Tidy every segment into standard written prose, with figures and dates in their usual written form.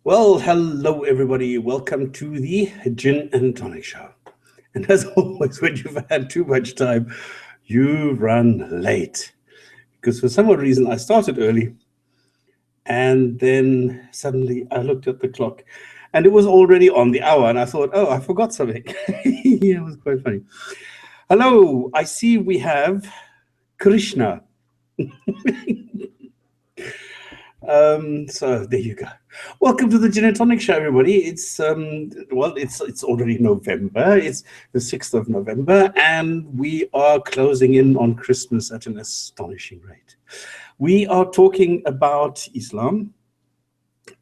Well, hello everybody. Welcome to the Gin and Tonic show. And as always, when you've had too much time, you run late. Because for some odd reason, I started early and then suddenly I looked at the clock and it was already on the hour. And I thought, oh, I forgot something. Yeah, it was quite funny. Hello, I see we have Krishna. So there you go. Welcome to the Gin&Tonic show, everybody. It's already November. It's the 6th of November, and we are closing in on Christmas at an astonishing rate. We are talking about Islam,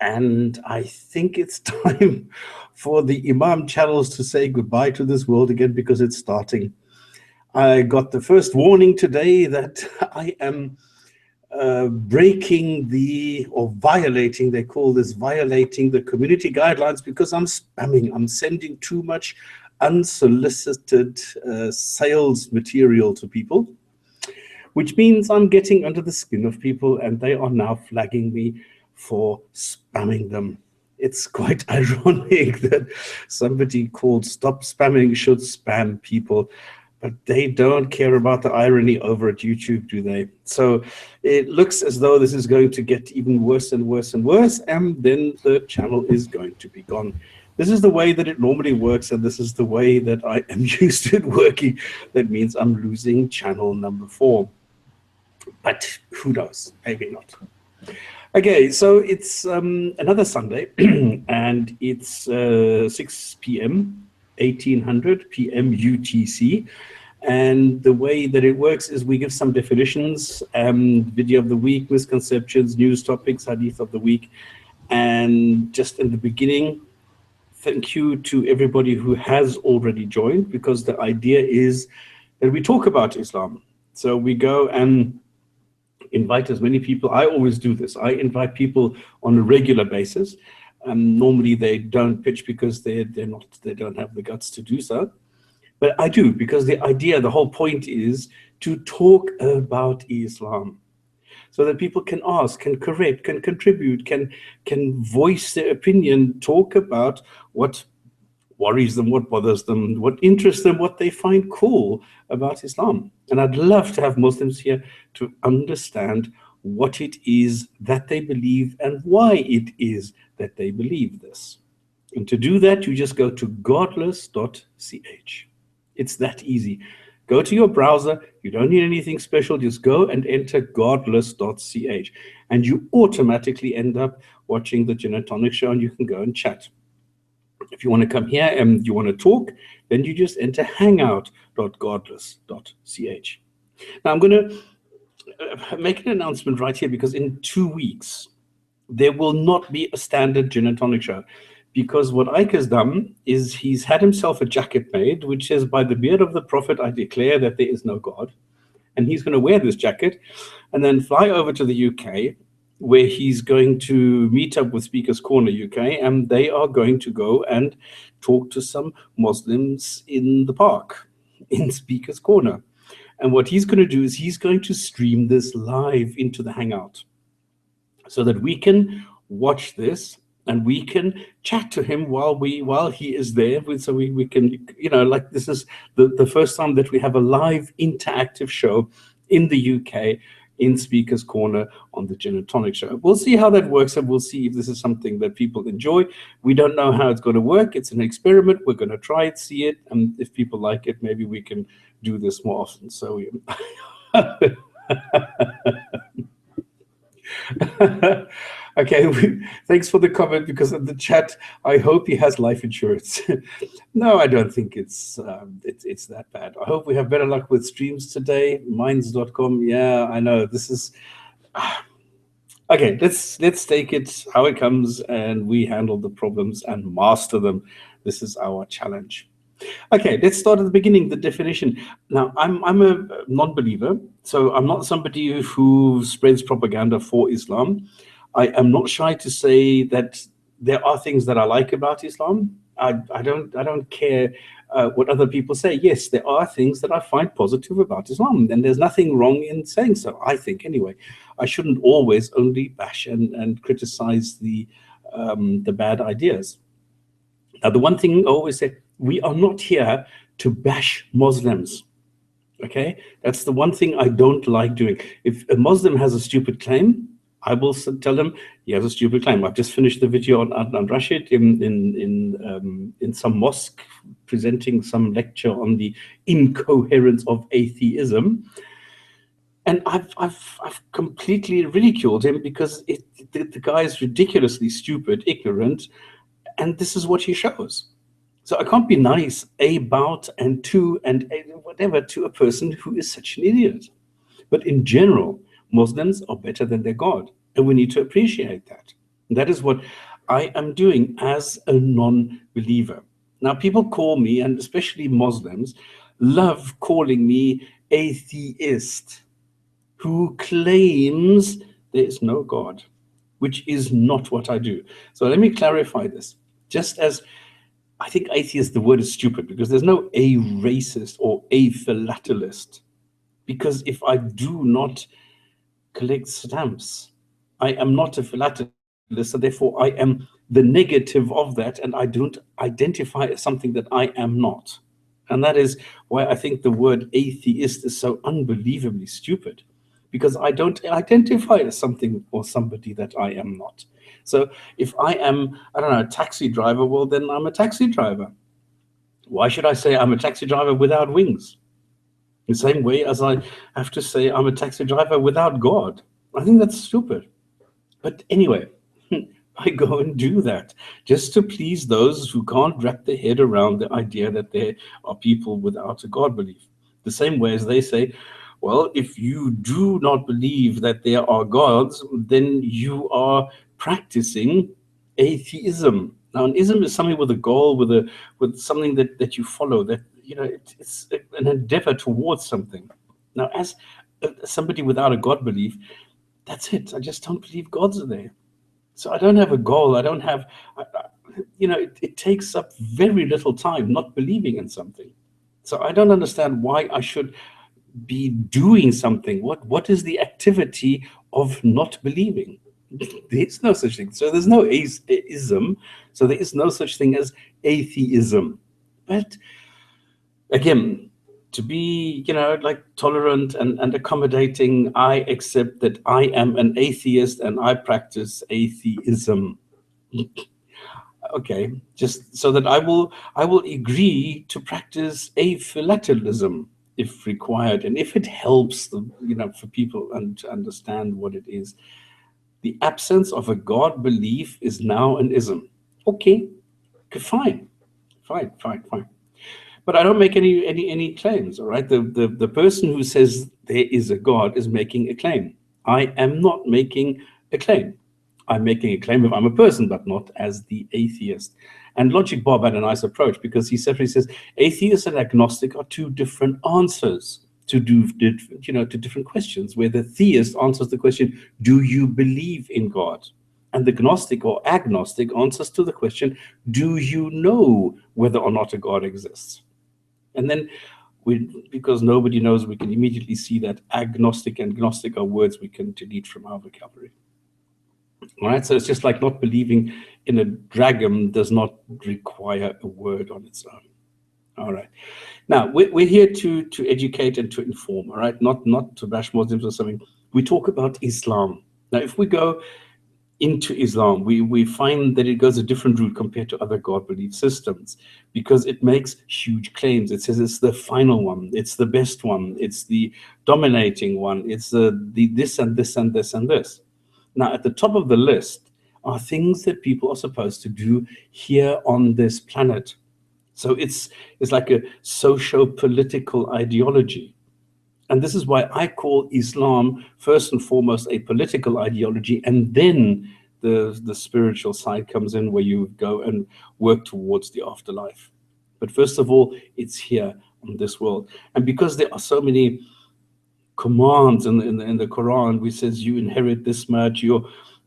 and I think it's time for the Imam channels to say goodbye to this world again because it's starting. I got the first warning today that I am breaking or violating, they call this violating the community guidelines because I'm spamming. I'm sending too much unsolicited sales material to people, which means I'm getting under the skin of people and they are now flagging me for spamming them. It's quite ironic that somebody called Stop Spamming should spam people, but they don't care about the irony over at YouTube, do they? So it looks as though this is going to get even worse and worse and worse, and then the channel is going to be gone. This is the way that it normally works, and this is the way that I am used to it working. That means I'm losing channel number 4. But who knows? Maybe not. Okay, so it's another Sunday, and it's 6 p.m., 1800 p.m. UTC. And the way that it works is we give some definitions, video of the week, misconceptions, news topics, hadith of the week. And just in the beginning, thank you to everybody who has already joined, because the idea is that we talk about Islam. So we go and invite as many people. I always do this. I invite people on a regular basis. Normally they don't pitch because they don't have the guts to do so. But I do, because the idea, the whole point is to talk about Islam so that people can ask, can correct, can contribute, can voice their opinion, talk about what worries them, what bothers them, what interests them, what they find cool about Islam. And I'd love to have Muslims here to understand what it is that they believe and why it is that they believe this. And to do that, you just go to godless.ch. It's that easy. Go to your browser. You don't need anything special. Just go and enter godless.ch. And you automatically end up watching the Gin&Tonic show, and you can go and chat. If you want to come here and you want to talk, then you just enter hangout.godless.ch. Now, I'm going to make an announcement right here, because in 2 weeks, there will not be a standard Gin&Tonic show. Because what Ike has done is he's had himself a jacket made, which says, "By the beard of the prophet, I declare that there is no God." And he's going to wear this jacket and then fly over to the UK, where he's going to meet up with Speakers Corner UK, and they are going to go and talk to some Muslims in the park, in Speakers Corner. And what he's going to do is he's going to stream this live into the Hangout so that we can watch this and we can chat to him while he is there. So we can, like, this is the first time that we have a live interactive show in the UK, in Speakers Corner, on the Gin&Tonic show. We'll see how that works, and we'll see if this is something that people enjoy. We don't know how it's going to work. It's an experiment. We're going to try it, see it, and if people like it, maybe we can do this more often. So okay, thanks for the comment, because in the chat, I hope he has life insurance. No, I don't think it's that bad. I hope we have better luck with streams today. Minds.com. Yeah, I know this is okay. Let's take it how it comes, and we handle the problems and master them. This is our challenge. Okay, let's start at the beginning, the definition. Now, I'm a non-believer, so I'm not somebody who spreads propaganda for Islam. I am not shy to say that there are things that I like about Islam. I don't care what other people say. Yes, there are things that I find positive about Islam, and there's nothing wrong in saying so, I think, anyway. I shouldn't always only bash and criticize the the bad ideas. Now, the one thing I always say, we are not here to bash Muslims. Okay, that's the one thing I don't like doing. If a Muslim has a stupid claim, I will tell him he has a stupid claim. I've just finished the video on Rashid in some mosque presenting some lecture on the incoherence of atheism, and I've completely ridiculed him because the guy is ridiculously stupid, ignorant, and this is what he shows. So I can't be nice, about and to and whatever to a person who is such an idiot. But in general, Muslims are better than their God, and we need to appreciate that. And that is what I am doing as a non-believer. Now, people call me, and especially Muslims, love calling me atheist, who claims there is no God, which is not what I do. So let me clarify this. Just as I think atheist, the word is stupid, because there's no a racist or a philatelist. Because if I do not collect stamps, I am not a philatelist, so therefore I am the negative of that, and I don't identify as something that I am not. And that is why I think the word atheist is so unbelievably stupid, because I don't identify as something or somebody that I am not. So if I am, I don't know, a taxi driver, well, then I'm a taxi driver. Why should I say I'm a taxi driver without wings? The same way as I have to say I'm a taxi driver without God. I think that's stupid. But anyway, I go and do that just to please those who can't wrap their head around the idea that there are people without a God belief. The same way as they say, well, if you do not believe that there are gods, then you are practicing atheism. Now, an ism is something with a goal, with something that you follow, that it's an endeavor towards something. Now, as somebody without a God belief, that's it. I just don't believe gods are there. So I don't have a goal. I don't have, it takes up very little time not believing in something. So I don't understand why I should be doing something. What is the activity of not believing? There's no such thing. So there's no ism. So there is no such thing as atheism. But again, to be, like tolerant and accommodating, I accept that I am an atheist and I practice atheism. Okay, just so that I will agree to practice aphilatalism if required, and if it helps them, for people and to understand what it is. The absence of a God belief is now an ism. Okay, fine. But I don't make any claims, all right? The person who says there is a God is making a claim. I am not making a claim. I'm making a claim if I'm a person, but not as the atheist. And Logic Bob had a nice approach, because he separately says atheist and agnostic are two different answers to different questions, where the theist answers the question, do you believe in God? And the gnostic or agnostic answers to the question, do you know whether or not a God exists? And then because nobody knows, we can immediately see that agnostic and gnostic are words we can delete from our vocabulary. All right, so it's just like not believing in a dragon does not require a word on its own. All right. Now, we're here to educate and to inform, all right? Not to bash Muslims or something. We talk about Islam. Now, if we go into Islam, we find that it goes a different route compared to other God belief systems, because it makes huge claims. It says it's the final one, it's the best one, it's the dominating one, it's the this and this and this and this. Now, at the top of the list are things that people are supposed to do here on this planet. So it's like a socio-political ideology. And this is why I call Islam first and foremost a political ideology, and then the spiritual side comes in, where you go and work towards the afterlife. But first of all, it's here on this world. And because there are so many commands in the Qur'an, which says you inherit this much,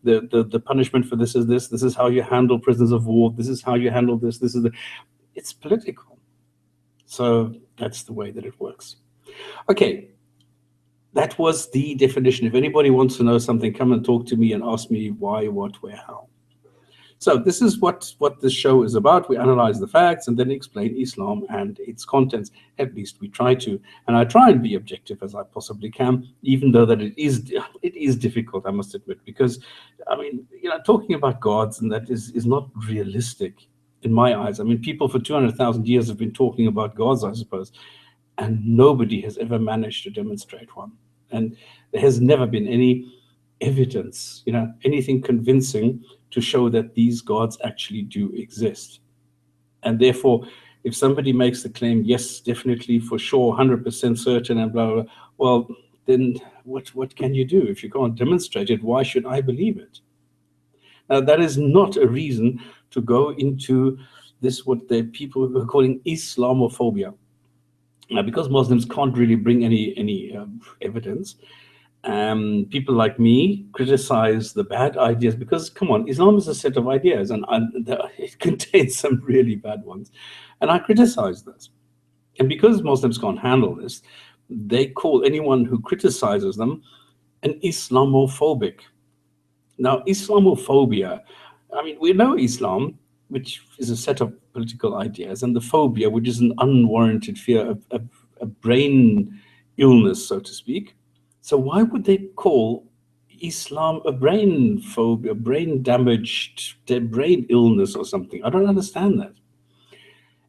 the punishment for this is how you handle prisoners of war, this is how you handle this, it's political. So that's the way that it works. Okay, that was the definition. If anybody wants to know something, come and talk to me and ask me why, what, where, how. So this is what this show is about. We analyze the facts and then explain Islam and its contents. At least we try to. And I try and be objective as I possibly can, even though that it is difficult, I must admit, because, I mean, talking about gods and that is not realistic in my eyes. I mean, people for 200,000 years have been talking about gods, I suppose, and nobody has ever managed to demonstrate one. And there has never been any evidence, anything convincing to show that these gods actually do exist. And therefore, if somebody makes the claim, yes, definitely, for sure, 100% certain, and blah, blah, blah, well, then what can you do? If you can't demonstrate it, why should I believe it? Now, that is not a reason to go into this, what the people are calling Islamophobia. Now, because Muslims can't really bring any evidence, people like me criticize the bad ideas because, come on, Islam is a set of ideas and it contains some really bad ones. And I criticize this. And because Muslims can't handle this, they call anyone who criticizes them an Islamophobic. Now, Islamophobia, I mean, we know Islam, which is a set of political ideas, and the phobia, which is an unwarranted fear, a brain illness, so to speak. So why would they call Islam a brain phobia, brain damaged, brain illness or something? I don't understand that.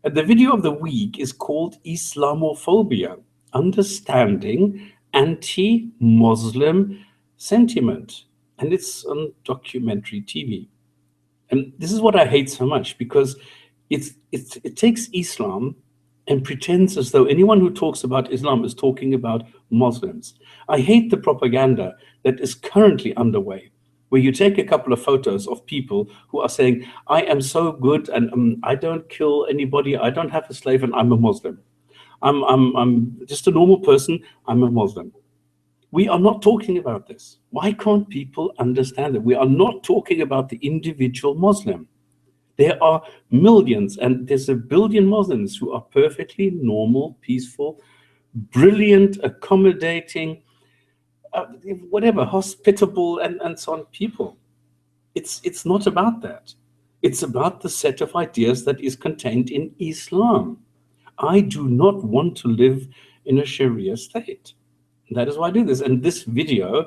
And the video of the week is called Islamophobia, Understanding Anti-Muslim Sentiment. And it's on documentary TV. And this is what I hate so much, because it takes Islam and pretends as though anyone who talks about Islam is talking about Muslims. I hate the propaganda that is currently underway, where you take a couple of photos of people who are saying, I am so good and I don't kill anybody, I don't have a slave, and I'm a Muslim. I'm just a normal person, I'm a Muslim. We are not talking about this. Why can't people understand it? We are not talking about the individual Muslim. There are millions, and there's 1 billion Muslims who are perfectly normal, peaceful, brilliant, accommodating, whatever, hospitable, and so on people. It's not about that. It's about the set of ideas that is contained in Islam. I do not want to live in a Sharia state. That is why I do this. And this video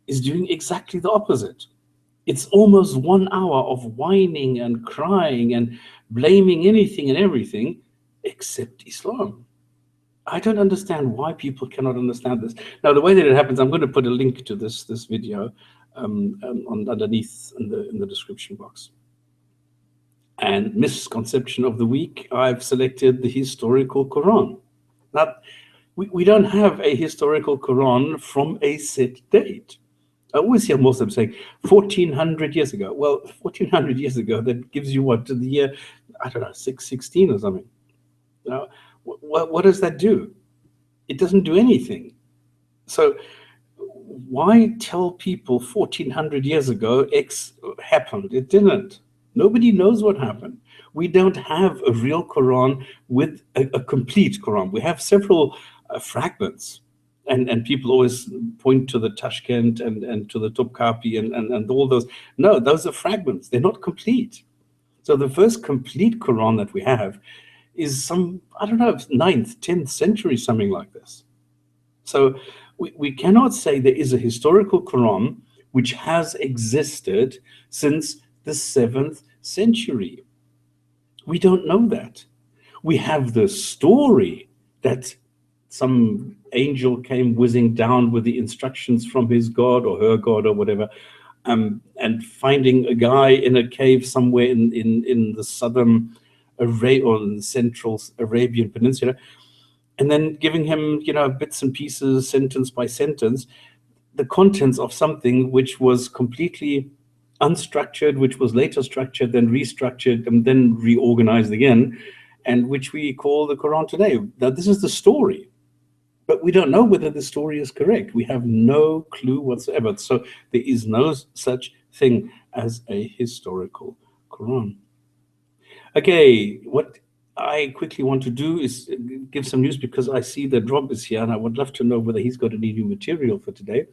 is doing exactly the opposite. It's almost 1 hour of whining and crying and blaming anything and everything except Islam. I don't understand why people cannot understand this. Now, the way that it happens, I'm going to put a link to this video underneath in the description box. And misconception of the week, I've selected the historical Quran. Now, we don't have a historical Quran from a set date. I always hear Muslims saying 1400 years ago. Well, 1400 years ago, that gives you what, to the year, I don't know, 616 or something. Now, what does that do? It doesn't do anything. So why tell people 1400 years ago X happened? It didn't. Nobody knows what happened. We don't have a real Quran with a complete Quran. We have several fragments. And people always point to the Tashkent and to the Topkapi and all those. No, those are fragments. They're not complete. So the first complete Quran that we have is some, I don't know, 9th, 10th century, something like this. So we cannot say there is a historical Quran which has existed since the 7th century. We don't know that. We have the story that some angel came whizzing down with the instructions from his God or her God or whatever, and finding a guy in a cave somewhere in the southern or in the central Arabian Peninsula, and then giving him, bits and pieces, sentence by sentence, the contents of something which was completely unstructured, which was later structured, then restructured, and then reorganized again, and which we call the Quran today. Now, this is the story. But we don't know whether the story is correct. We have no clue whatsoever. So there is no such thing as a historical Quran. Okay, what I quickly want to do is give some news, because I see that Rob is here and I would love to know whether he's got any new material for today.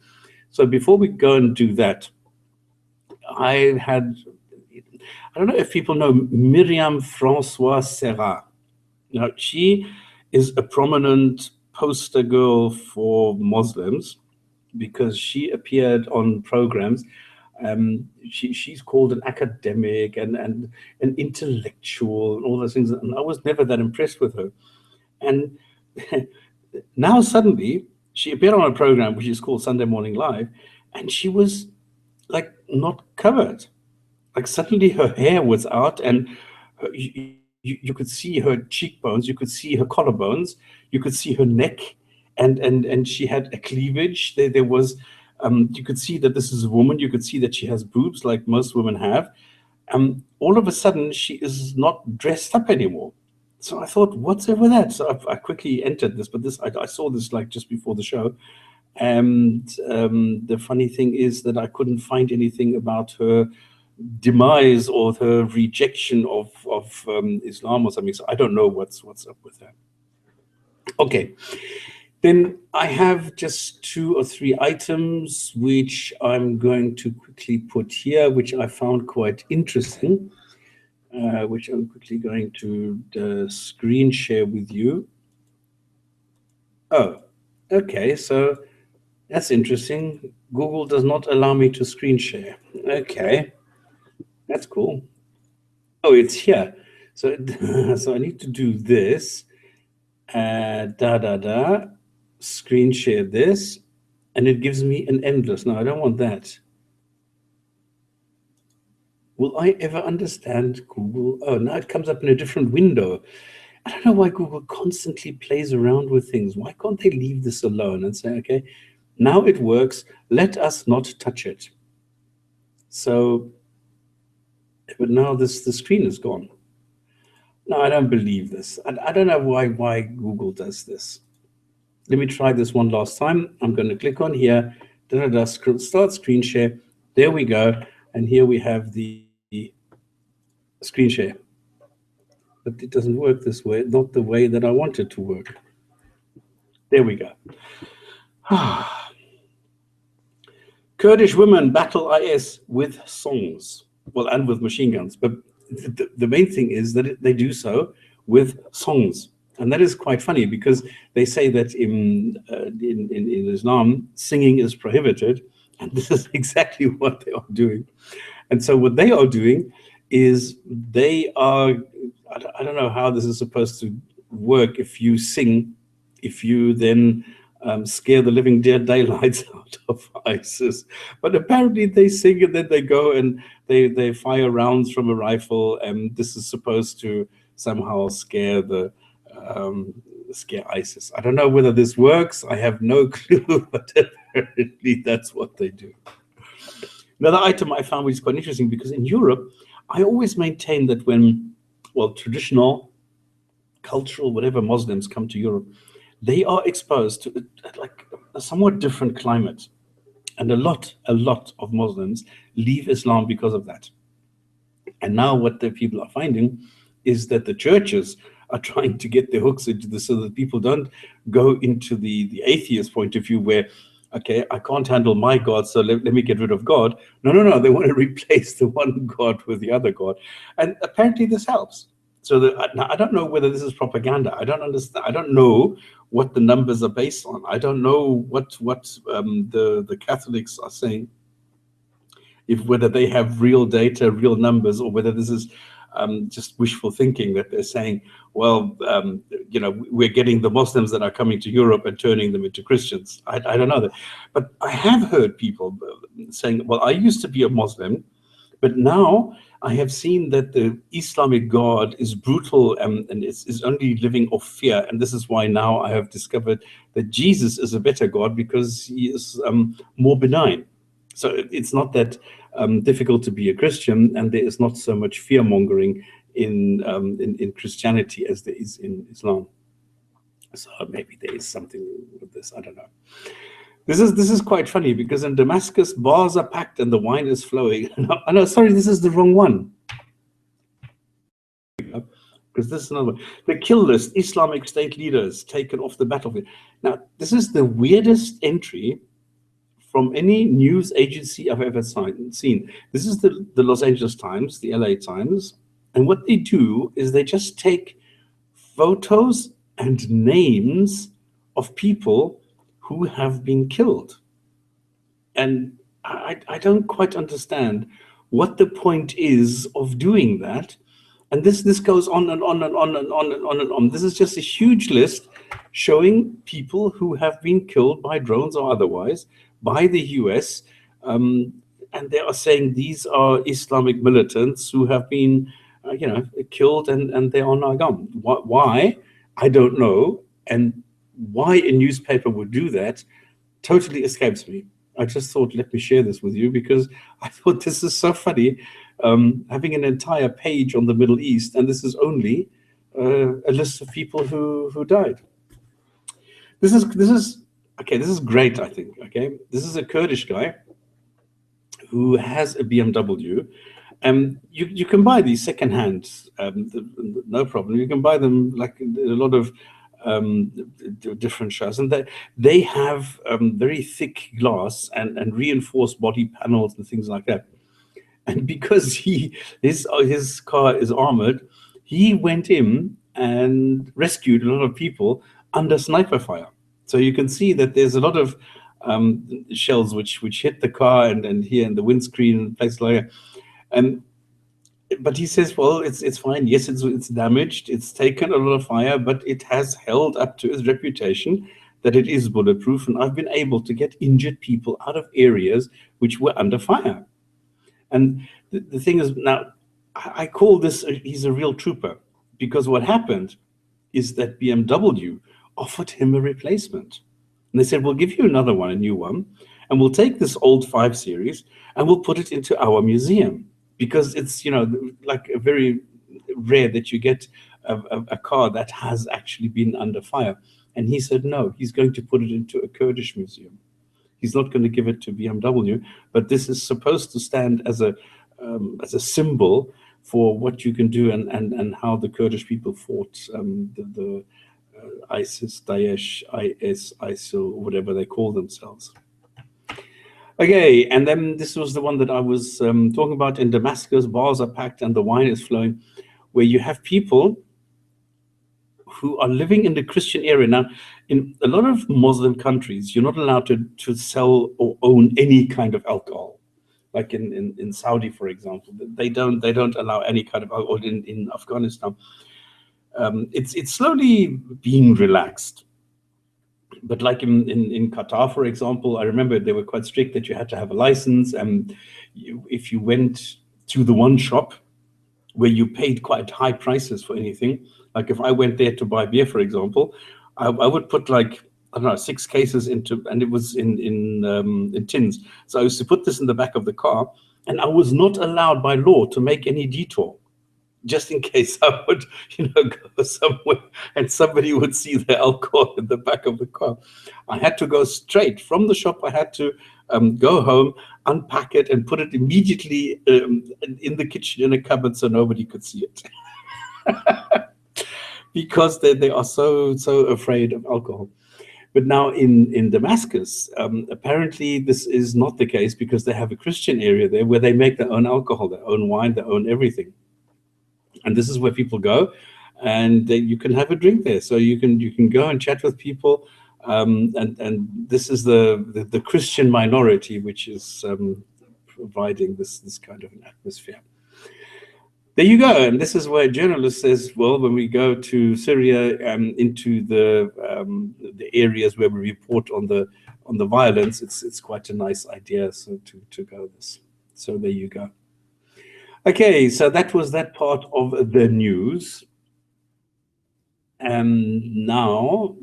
So before we go and do that, I had I don't know if people know Myriam Francois Serra. Now, she is a prominent poster girl for Muslims because she appeared on programs. She's called an academic and an intellectual and all those things. And I was never that impressed with her. And now suddenly she appeared on a program which is called Sunday Morning Live, and she was like not covered. Like suddenly her hair was out, and you could see her cheekbones, you could see her collarbones, you could see her neck, and she had a cleavage. There was, you could see that this is a woman. You could see that she has boobs like most women have. All of a sudden, she is not dressed up anymore. So I thought, what's over that? So I quickly entered this, but I saw this like just before the show. And the funny thing is that I couldn't find anything about her demise or her rejection of Islam or something. So I don't know what's up with that. Okay, then I have just 2 or 3 items which I'm going to quickly put here, which I found quite interesting, which I'm quickly going to screen share with you. Oh, okay, so that's interesting. Google does not allow me to screen share. Okay, that's cool. Oh, it's here. So, so I need to do this. Screen share this, and it gives me an endless. No, I don't want that. Will I ever understand Google? Oh, now it comes up in a different window. I don't know why Google constantly plays around with things. Why can't they leave this alone and say, okay, now it works, let us not touch it. So, but now the screen is gone. No, I don't believe this. I don't know why Google does this. Let me try this one last time. I'm going to click on here, start screen share. There we go. And here we have the screen share. But it doesn't work this way, not the way that I want it to work. There we go. Kurdish women battle IS with songs, well, and with machine guns. But the main thing is that they do so with songs. And that is quite funny because they say that in Islam, singing is prohibited. And this is exactly what they are doing. And so what they are doing is they are, I don't know how this is supposed to work if you sing, if you then scare the living daylights out of ISIS. But apparently they sing and then they go and they fire rounds from a rifle, and this is supposed to somehow scare ISIS. I don't know whether this works. I have no clue, but apparently that's what they do. Another item I found which is quite interesting, because in Europe, I always maintain that when, well, traditional, cultural, whatever Muslims come to Europe, they are exposed to like a somewhat different climate. And a lot of Muslims leave Islam because of that. And now what the people are finding is that the churches are trying to get their hooks into this so that people don't go into the atheist point of view where, okay, I can't handle my God, so let me get rid of God. No, they want to replace the one God with the other God. And apparently this helps. So now I don't know whether this is propaganda. I don't understand. I don't know what the numbers are based on. I don't know what the Catholics are saying, whether they have real data, real numbers, or whether this is just wishful thinking that they're saying, well, we're getting the Muslims that are coming to Europe and turning them into Christians. I don't know that. But I have heard people saying, well, I used to be a Muslim, but now I have seen that the Islamic God is brutal and is only living off fear. And this is why now I have discovered that Jesus is a better God because he is more benign. So it's not that difficult to be a Christian, and there is not so much fear mongering in Christianity as there is in Islam. So maybe there is something with this. I don't know. This is quite funny because in Damascus, bars are packed and the wine is flowing. No, sorry, this is the wrong one. Because this is another one. The kill list, Islamic State leaders taken off the battlefield. Now, this is the weirdest entry from any news agency I've ever seen. This is the Los Angeles Times, the LA Times. And what they do is they just take photos and names of people who have been killed. And I don't quite understand what the point is of doing that. And this goes on and on and on and on and on and on. This is just a huge list showing people who have been killed by drones or otherwise by the US. And they are saying these are Islamic militants who have been, killed, and they are now gone. Why? I don't know. And why a newspaper would do that totally escapes me. I just thought, let me share this with you because I thought this is so funny. Having an entire page on the Middle East, and this is only a list of people who died. This is okay. This is great. I think. Okay, this is a Kurdish guy who has a BMW. You can buy these secondhand, no problem. You can buy them like a lot of different shows, and they have very thick glass and reinforced body panels and things like that. And because his car is armored, he went in and rescued a lot of people under sniper fire. So you can see that there's a lot of shells which hit the car and here in the windscreen and places like that. And but he says, well, it's fine. Yes, it's damaged. It's taken a lot of fire, but it has held up to its reputation that it is bulletproof. And I've been able to get injured people out of areas which were under fire. And the thing is, now I call this he's a real trooper, because what happened is that BMW offered him a replacement. And they said, we'll give you another one, a new one, and we'll take this old 5 Series and we'll put it into our museum, because it's, like a very rare that you get a car that has actually been under fire. And he said, no, he's going to put it into a Kurdish museum. He's not going to give it to BMW, but this is supposed to stand as a symbol for what you can do and how the Kurdish people fought the ISIS, Daesh, IS, ISIL, whatever they call themselves. Okay, and then this was the one that I was talking about. In Damascus, bars are packed and the wine is flowing, where you have people who are living in the Christian area. Now, in a lot of Muslim countries, you're not allowed to sell or own any kind of alcohol. Like in Saudi, for example, they don't allow any kind of alcohol. In Afghanistan, it's slowly being relaxed. But like in Qatar, for example, I remember they were quite strict that you had to have a license. And if you went to the one shop where you paid quite high prices for anything, like if I went there to buy beer, for example, I would put like, I don't know, 6 cases into, and it was in tins. So I used to put this in the back of the car, and I was not allowed by law to make any detour, just in case I would, go somewhere and somebody would see the alcohol in the back of the car. I had to go straight from the shop. I had to go home, unpack it, and put it immediately in the kitchen in a cupboard so nobody could see it. Because they are so afraid of alcohol. But now in Damascus, apparently this is not the case, because they have a Christian area there where they make their own alcohol, their own wine, their own everything. And this is where people go, and you can have a drink there. So you can go and chat with people, and this is the Christian minority which is providing this kind of an atmosphere. There you go. And this is where a journalist says, well, when we go to Syria, into the areas where we report on the violence, it's quite a nice idea, so to go this. So there you go. Okay, so that was that part of the news. And now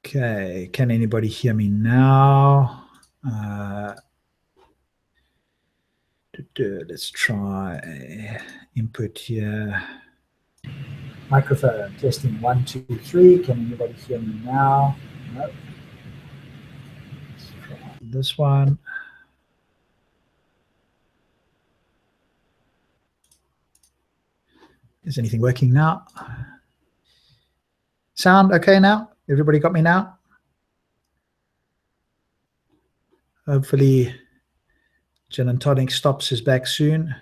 Okay, can anybody hear me now? Let's try input here. Microphone testing 1, 2, 3. Can anybody hear me now? No. Let's try this one. Is anything working now? Sound okay now? Everybody got me now? Hopefully Jinn&Tonic stops is back soon.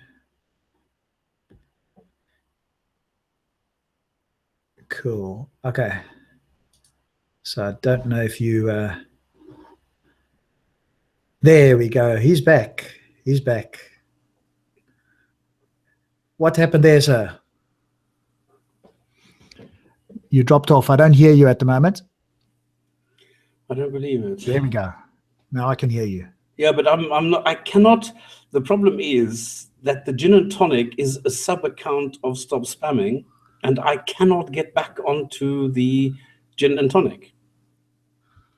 Cool. Okay. So I don't know if you... there we go. He's back. He's back. What happened there, sir? You dropped off. I don't hear you at the moment. I don't believe it. There we go. Now I can hear you. Yeah, but I'm not. I cannot. The problem is that the Jinn&Tonic is a sub account of Stop Spamming, and I cannot get back onto the Jinn&Tonic.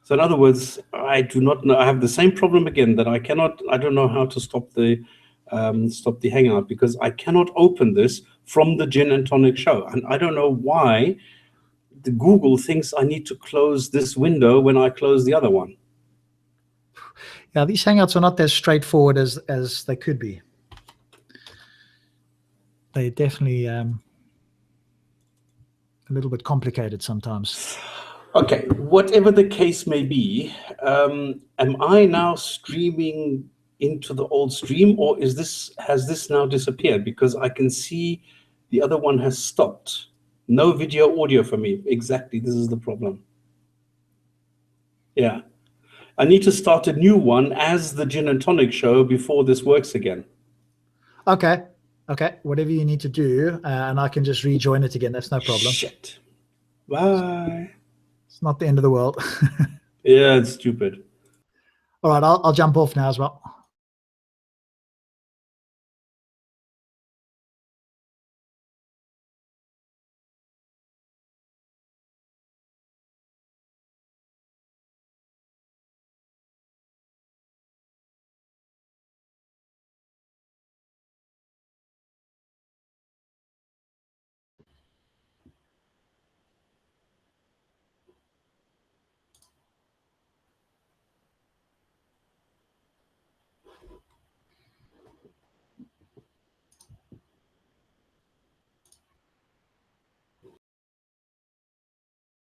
So in other words, I do not know. I have the same problem again that I cannot. I don't know how to stop the Hangout because I cannot open this from the Jinn&Tonic show, and I don't know why. The Google thinks I need to close this window when I close the other one. Yeah, these Hangouts are not as straightforward as they could be. They're definitely a little bit complicated sometimes. Okay, whatever the case may be, am I now streaming into the old stream, or has this now disappeared? Because I can see the other one has stopped. No video audio for me. Exactly, this is the problem. Yeah. I need to start a new one as the Jinn&Tonic show before this works again. Okay. Okay. Whatever you need to do, and I can just rejoin it again. That's no problem. Shit. Bye. It's not the end of the world. Yeah, it's stupid. All right. I'll jump off now as well.